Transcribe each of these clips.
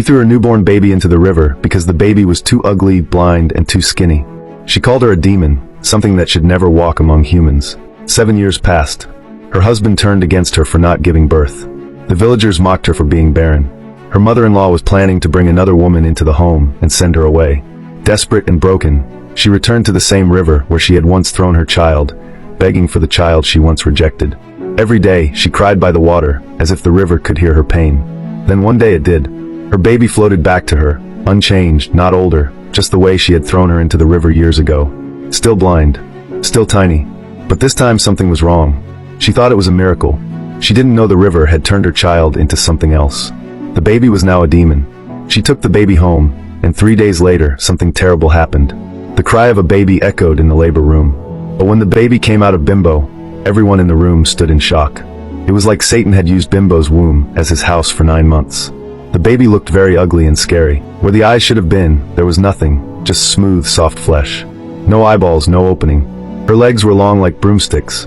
She threw her newborn baby into the river because the baby was too ugly, blind, and too skinny. She called her a demon, something that should never walk among humans. 7 years passed. Her husband turned against her for not giving birth. The villagers mocked her for being barren. Her mother-in-law was planning to bring another woman into the home and send her away. Desperate and broken, she returned to the same river where she had once thrown her child, begging for the child she once rejected. Every day, she cried by the water, as if the river could hear her pain. Then one day it did. Her baby floated back to her, unchanged, not older, just the way she had thrown her into the river years ago. Still blind, still tiny. But this time something was wrong. She thought it was a miracle. She didn't know the river had turned her child into something else. The baby was now a demon. She took the baby home, and 3 days later, something terrible happened. The cry of a baby echoed in the labor room. But when the baby came out of Bimbo, everyone in the room stood in shock. It was like Satan had used Bimbo's womb as his house for 9 months. The baby looked very ugly and scary. Where the eyes should have been, there was nothing, just smooth, soft flesh. No eyeballs, no opening. Her legs were long like broomsticks.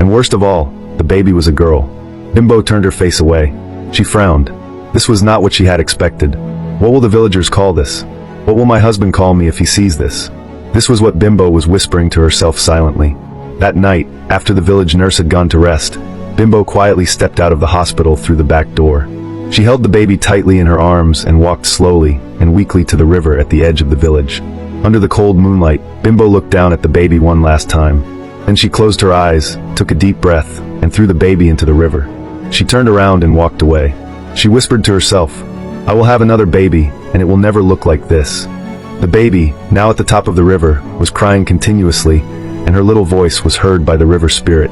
And worst of all, the baby was a girl. Bimbo turned her face away. She frowned. This was not what she had expected. What will the villagers call this? What will my husband call me if he sees this? This was what Bimbo was whispering to herself silently. That night, after the village nurse had gone to rest, Bimbo quietly stepped out of the hospital through the back door. She held the baby tightly in her arms and walked slowly and weakly to the river at the edge of the village. Under the cold moonlight, Bimbo looked down at the baby one last time. Then she closed her eyes, took a deep breath, and threw the baby into the river. She turned around and walked away. She whispered to herself, "I will have another baby, and it will never look like this." The baby, now at the top of the river, was crying continuously, and her little voice was heard by the river spirit.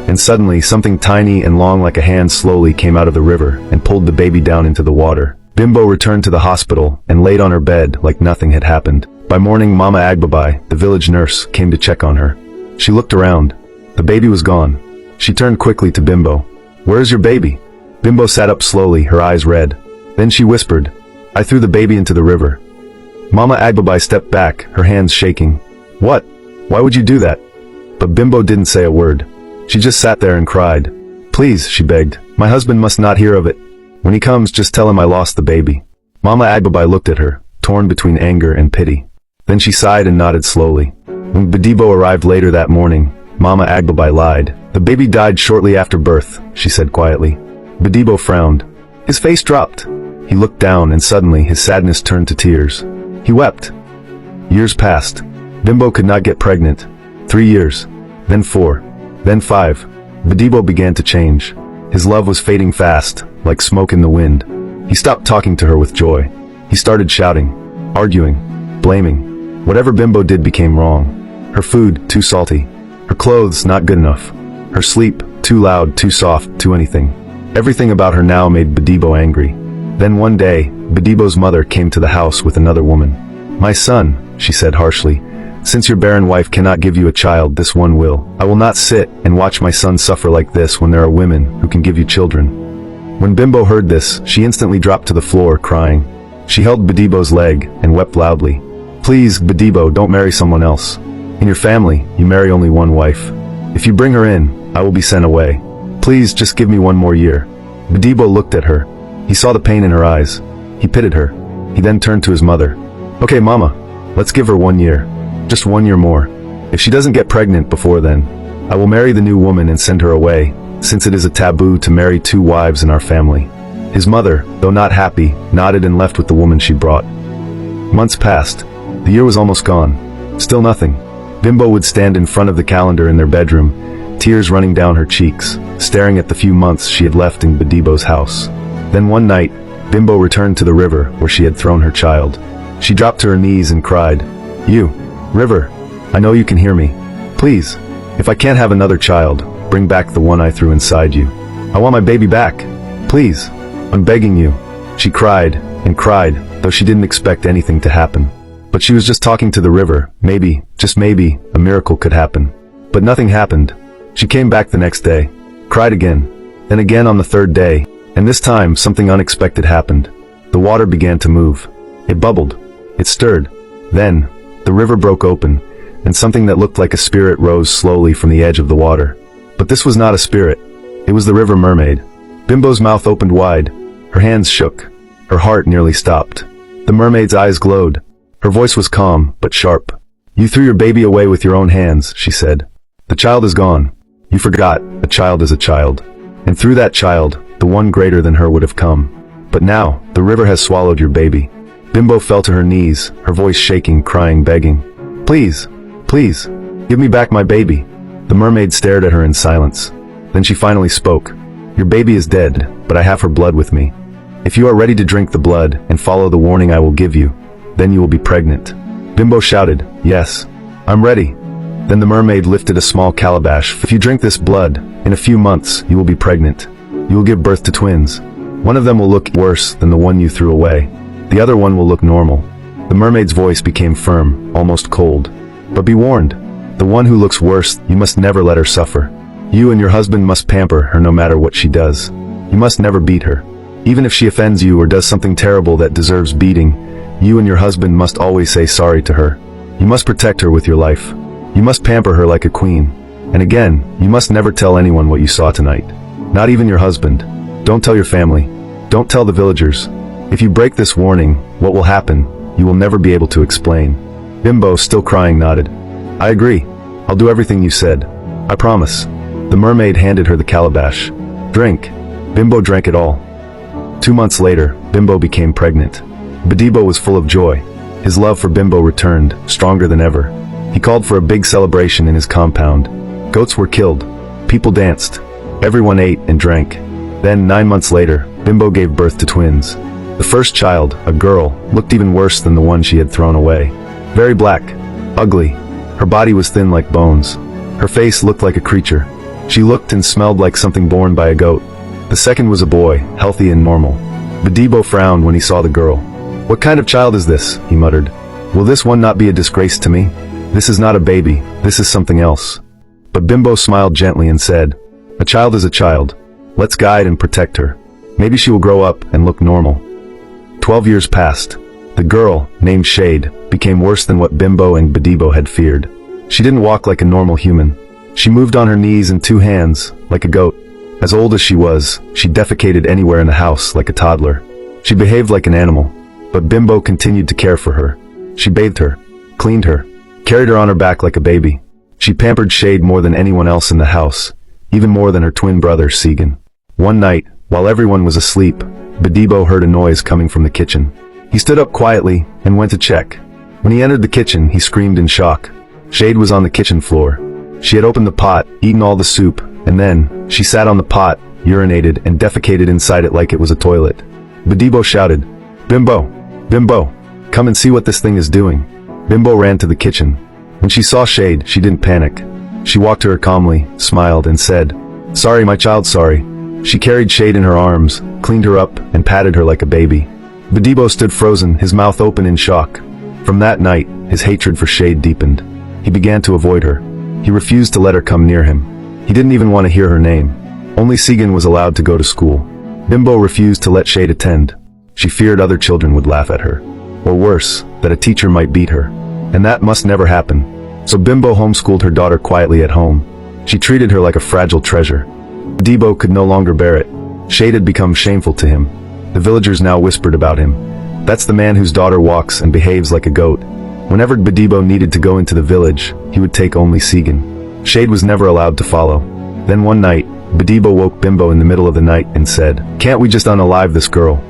And suddenly, something tiny and long like a hand slowly came out of the river and pulled the baby down into the water. Bimbo returned to the hospital and laid on her bed like nothing had happened. By morning, Mama Agbabai, the village nurse, came to check on her. She looked around. The baby was gone. She turned quickly to Bimbo. "Where is your baby?" Bimbo sat up slowly, her eyes red. Then she whispered, "I threw the baby into the river." Mama Agbabai stepped back, her hands shaking. "What? Why would you do that?" But Bimbo didn't say a word. She just sat there and cried. "Please," she begged, "my husband must not hear of it. When he comes, just tell him I lost the baby." Mama Agbabai looked at her, torn between anger and pity. Then she sighed and nodded slowly. When Bimbo arrived later that morning, Mama Agbabai lied. "The baby died shortly after birth," she said quietly. Bimbo frowned. His face dropped. He looked down and suddenly his sadness turned to tears. He wept. Years passed. Bimbo could not get pregnant. 3 years. Then 4. Then 5. Bimbo began to change. His love was fading fast, like smoke in the wind. He stopped talking to her with joy. He started shouting, arguing, blaming. Whatever Bimbo did became wrong. Her food, too salty. Her clothes, not good enough. Her sleep, too loud, too soft, too anything. Everything about her now made Bimbo angry. Then one day, Bimbo's mother came to the house with another woman. "My son," she said harshly, "since your barren wife cannot give you a child, this one will. I will not sit and watch my son suffer like this when there are women who can give you children." When Bimbo heard this, she instantly dropped to the floor, crying. She held Bimbo's leg and wept loudly. "Please, Bimbo, don't marry someone else. In your family, you marry only one wife. If you bring her in, I will be sent away. Please, just give me 1 more year." Bimbo looked at her. He saw the pain in her eyes. He pitied her. He then turned to his mother. "Okay, Mama, let's give her 1 year. Just 1 year more. If she doesn't get pregnant before then, I will marry the new woman and send her away, since it is a taboo to marry 2 wives in our family." His mother, though not happy, nodded and left with the woman she brought. Months passed. The year was almost gone. Still nothing. Bimbo would stand in front of the calendar in their bedroom, tears running down her cheeks, staring at the few months she had left in Bimbo's house. Then one night, Bimbo returned to the river where she had thrown her child. She dropped to her knees and cried, "You, river, I know you can hear me. Please, if I can't have another child, bring back the one I threw inside you. I want my baby back. Please, I'm begging you." She cried and cried, though she didn't expect anything to happen. But she was just talking to the river. Maybe, just maybe, a miracle could happen. But nothing happened. She came back the next day, cried again, then again on the 3rd day, and this time something unexpected happened. The water began to move. It bubbled. It stirred. Then, the river broke open, and something that looked like a spirit rose slowly from the edge of the water. But this was not a spirit. It was the river mermaid. Bimbo's mouth opened wide. Her hands shook. Her heart nearly stopped. The mermaid's eyes glowed. Her voice was calm, but sharp. "You threw your baby away with your own hands," she said. "The child is gone. You forgot, a child is a child. And through that child, the one greater than her would have come. But now, the river has swallowed your baby." Bimbo fell to her knees, her voice shaking, crying, begging. "Please, please, give me back my baby." The mermaid stared at her in silence. Then she finally spoke. "Your baby is dead, but I have her blood with me. If you are ready to drink the blood and follow the warning I will give you, then you will be pregnant." Bimbo shouted, "Yes, I'm ready." Then the mermaid lifted a small calabash. "If you drink this blood, in a few months you will be pregnant. You will give birth to twins. One of them will look worse than the one you threw away. The other one will look normal." The mermaid's voice became firm, almost cold. "But be warned, the one who looks worse, you must never let her suffer. You and your husband must pamper her no matter what she does. You must never beat her. Even if she offends you or does something terrible that deserves beating, you and your husband must always say sorry to her. You must protect her with your life. You must pamper her like a queen. And again, you must never tell anyone what you saw tonight. Not even your husband. Don't tell your family. Don't tell the villagers. If you break this warning, what will happen, you will never be able to explain." Bimbo, still crying, nodded. "I agree. I'll do everything you said. I promise." The mermaid handed her the calabash. "Drink." Bimbo drank it all. 2 months later, Bimbo became pregnant. Bimbo was full of joy. His love for Bimbo returned, stronger than ever. He called for a big celebration in his compound. Goats were killed. People danced. Everyone ate and drank. Then, 9 months later, Bimbo gave birth to twins. The first child, a girl, looked even worse than the one she had thrown away. Very black. Ugly. Her body was thin like bones. Her face looked like a creature. She looked and smelled like something born by a goat. The second was a boy, healthy and normal. Bimbo frowned when he saw the girl. "What kind of child is this?" he muttered. "Will this one not be a disgrace to me? This is not a baby, this is something else." But Bimbo smiled gently and said, "A child is a child. Let's guide and protect her. Maybe she will grow up and look normal." 12 years passed. The girl, named Shade, became worse than what Bimbo and Bimbo had feared. She didn't walk like a normal human. She moved on her knees and 2 hands, like a goat. As old as she was, she defecated anywhere in the house like a toddler. She behaved like an animal, but Bimbo continued to care for her. She bathed her, cleaned her, carried her on her back like a baby. She pampered Shade more than anyone else in the house, even more than her twin brother, Segan. One night, while everyone was asleep, Bimbo heard a noise coming from the kitchen. He stood up quietly and went to check. When he entered the kitchen, he screamed in shock. Shade was on the kitchen floor. She had opened the pot, eaten all the soup, and then, she sat on the pot, urinated, and defecated inside it like it was a toilet. Bimbo shouted, "Bimbo! Bimbo! Come and see what this thing is doing." Bimbo ran to the kitchen. When she saw Shade, she didn't panic. She walked to her calmly, smiled, and said, "Sorry, my child, sorry." She carried Shade in her arms, cleaned her up, and patted her like a baby. Bimbo stood frozen, his mouth open in shock. From that night, his hatred for Shade deepened. He began to avoid her. He refused to let her come near him. He didn't even want to hear her name. Only Segan was allowed to go to school. Bimbo refused to let Shade attend. She feared other children would laugh at her. Or worse, that a teacher might beat her. And that must never happen. So Bimbo homeschooled her daughter quietly at home. She treated her like a fragile treasure. Bimbo could no longer bear it. Shade had become shameful to him. The villagers now whispered about him. "That's the man whose daughter walks and behaves like a goat." Whenever Bimbo needed to go into the village, he would take only Segan. Shade was never allowed to follow. Then one night, Bimbo woke Bimbo in the middle of the night and said, "Can't we just unalive this girl?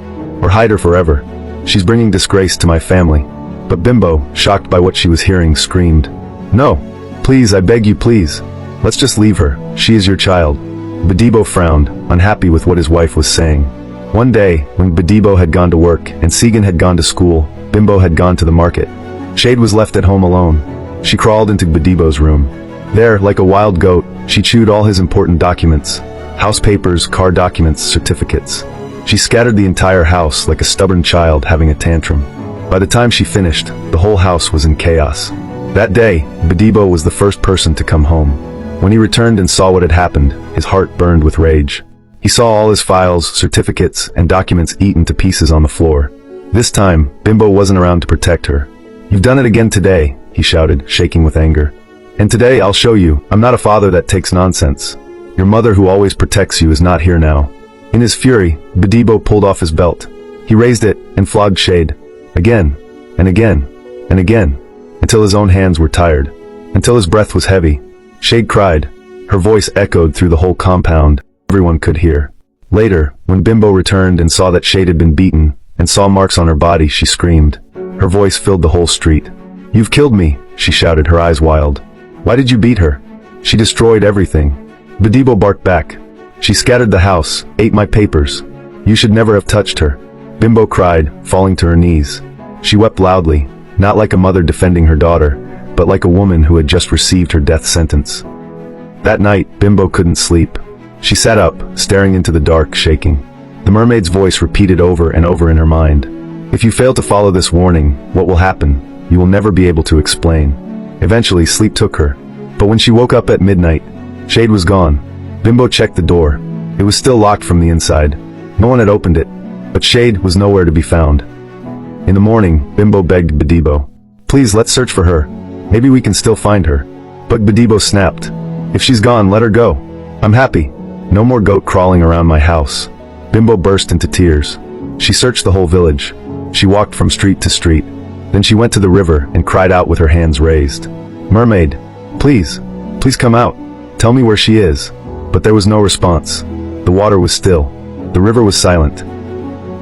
Or hide her forever? She's bringing disgrace to my family." But Bimbo, shocked by what she was hearing, screamed, "No! Please, I beg you, please. Let's just leave her. She is your child." Bimbo frowned, unhappy with what his wife was saying. One day, when Bimbo had gone to work and Segan had gone to school, Bimbo had gone to the market. Shade was left at home alone. She crawled into Bimbo's room. There, like a wild goat, she chewed all his important documents, house papers, car documents, certificates. She scattered the entire house like a stubborn child having a tantrum. By the time she finished, the whole house was in chaos. That day, Bimbo was the first person to come home. When he returned and saw what had happened, his heart burned with rage. He saw all his files, certificates, and documents eaten to pieces on the floor. This time, Bimbo wasn't around to protect her. "You've done it again today," he shouted, shaking with anger. "And today I'll show you, I'm not a father that takes nonsense. Your mother who always protects you is not here now." In his fury, Bimbo pulled off his belt. He raised it and flogged Shade. Again, and again, and again, until his own hands were tired, until his breath was heavy. Shade cried. Her voice echoed through the whole compound. Everyone could hear. Later, when Bimbo returned and saw that Shade had been beaten, and saw marks on her body, she screamed. Her voice filled the whole street. "You've killed me," she shouted, her eyes wild. "Why did you beat her? She destroyed everything." Bimbo barked back. "She scattered the house, ate my papers. You should never have touched her." Bimbo cried, falling to her knees. She wept loudly, not like a mother defending her daughter, but like a woman who had just received her death sentence. That night, Bimbo couldn't sleep. She sat up, staring into the dark, shaking. The mermaid's voice repeated over and over in her mind. "If you fail to follow this warning, what will happen? You will never be able to explain." Eventually, sleep took her. But when she woke up at midnight, Shade was gone. Bimbo checked the door. It was still locked from the inside. No one had opened it, but Shade was nowhere to be found. In the morning, Bimbo begged Bimbo, "Please, let's search for her. Maybe we can still find her." But Bimbo snapped, "If she's gone, let her go. I'm happy. No more goat crawling around my house." Bimbo burst into tears. She searched the whole village. She walked from street to street. Then she went to the river and cried out with her hands raised, "Mermaid, please, please come out. Tell me where she is." But there was no response. The water was still. The river was silent.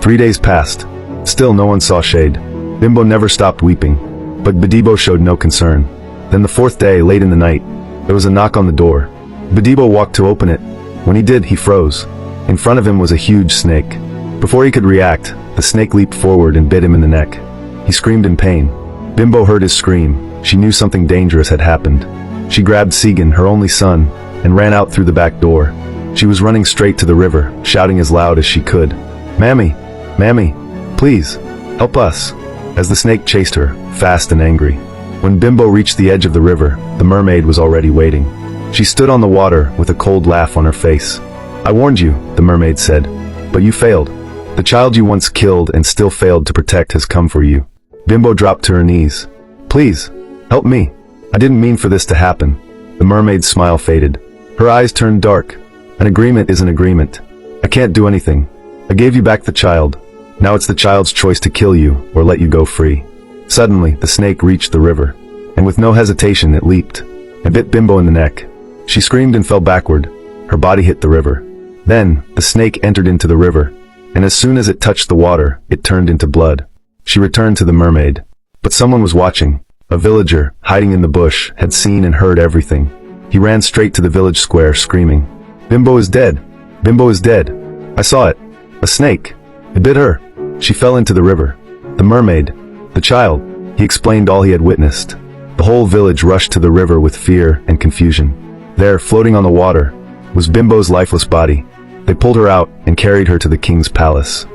3 days passed. Still no one saw Shade. Bimbo never stopped weeping, but Bimbo showed no concern. Then the 4th day, late in the night, there was a knock on the door. Bimbo walked to open it. When he did, he froze. In front of him was a huge snake. Before he could react, the snake leaped forward and bit him in the neck. He screamed in pain. Bimbo heard his scream. She knew something dangerous had happened. She grabbed Segan, her only son, and ran out through the back door. She was running straight to the river, shouting as loud as she could, "Mammy! Mammy! Please! Help us!" As the snake chased her, fast and angry. When Bimbo reached the edge of the river, the mermaid was already waiting. She stood on the water with a cold laugh on her face. "I warned you," the mermaid said, "but you failed. The child you once killed and still failed to protect has come for you." Bimbo dropped to her knees. "Please, help me. I didn't mean for this to happen." The mermaid's smile faded. Her eyes turned dark. "An agreement is an agreement. I can't do anything. I gave you back the child. Now it's the child's choice to kill you or let you go free." Suddenly, the snake reached the river, and with no hesitation it leaped and bit Bimbo in the neck. She screamed and fell backward. Her body hit the river. Then, the snake entered into the river, and as soon as it touched the water, it turned into blood. She returned to the mermaid. But someone was watching. A villager, hiding in the bush, had seen and heard everything. He ran straight to the village square, screaming, "Bimbo is dead! Bimbo is dead! I saw it! A snake! It bit her! She fell into the river! The mermaid! The child!" He explained all he had witnessed. The whole village rushed to the river with fear and confusion. There, floating on the water, was Bimbo's lifeless body. They pulled her out and carried her to the king's palace.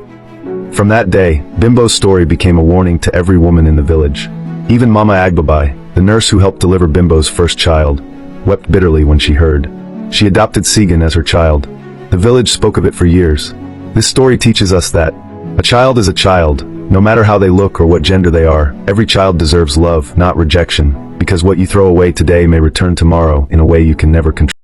From that day, Bimbo's story became a warning to every woman in the village. Even Mama Agbabai, the nurse who helped deliver Bimbo's first child, wept bitterly when she heard. She adopted Segan as her child. The village spoke of it for years. This story teaches us that a child is a child, no matter how they look or what gender they are. Every child deserves love, not rejection, because what you throw away today may return tomorrow in a way you can never control.